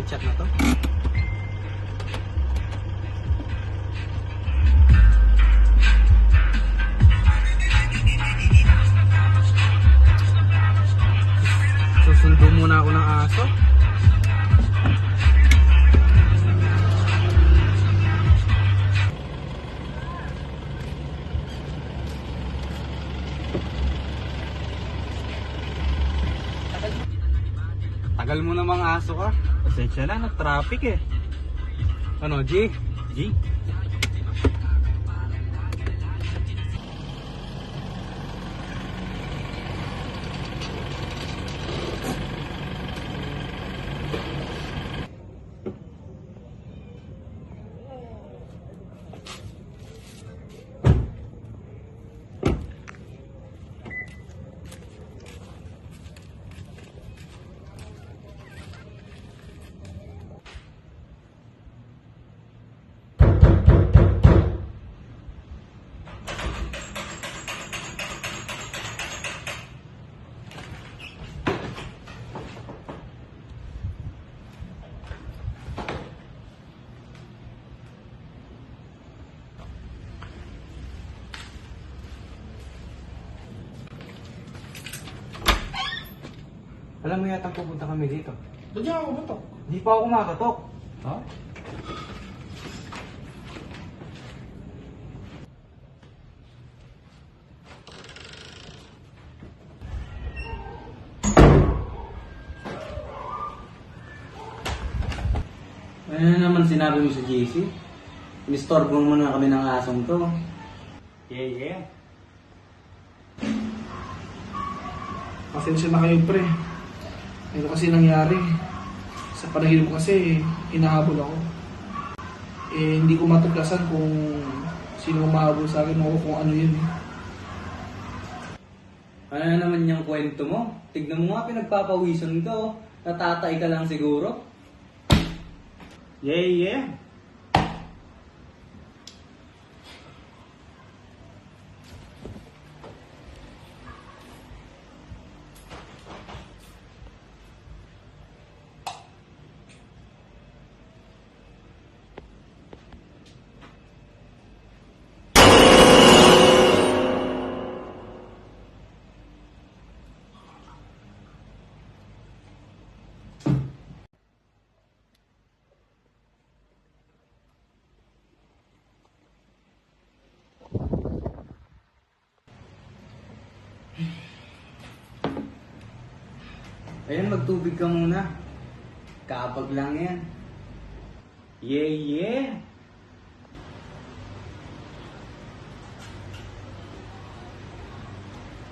chat na to. Susundo muna ako ng aso. Tagal mo namang aso ka. Pasensya na, nag-traffic eh. Ano, G? G? Alam mo yata pupunta kami dito. Ba't niya ako butok? Hindi pa ako kumakatok. Ha? Ano na naman sinabi mo sa JC? Inistorbo mo na kami ng asong to. Yeah. Pasensya na kayo, pre. Ito kasi nangyari. Sa panaginip ko kasi, hinahabol ako. Eh, hindi ko matuklasan kung sino mahabol sa akin o kung ano yun. Ano na naman yung kwento mo? Tignan mo nga, pinagpapawisan ko. Natatay ka lang siguro. Yeah. Ayan, magtubig ka muna. Kapag lang yan. Yeah.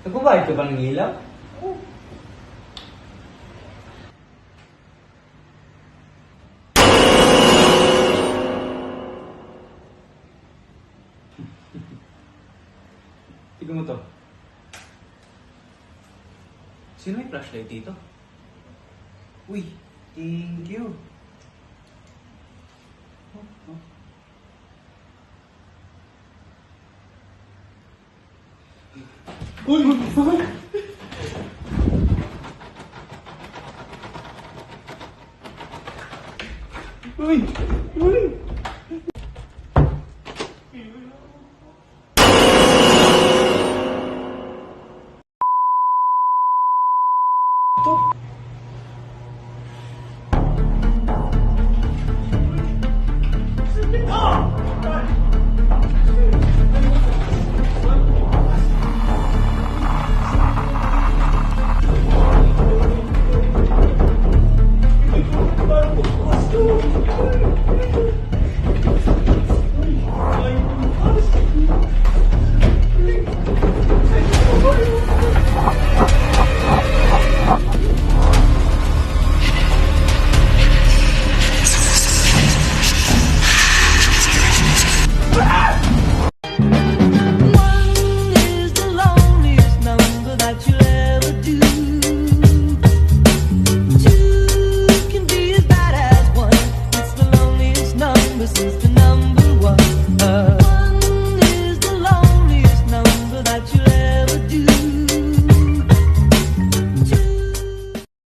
Nagbabayad ka ba ng ilaw? Oh. Tignan mo to. Sino may flashlight dito? Uy, thank you. Uy! Uy! Ito.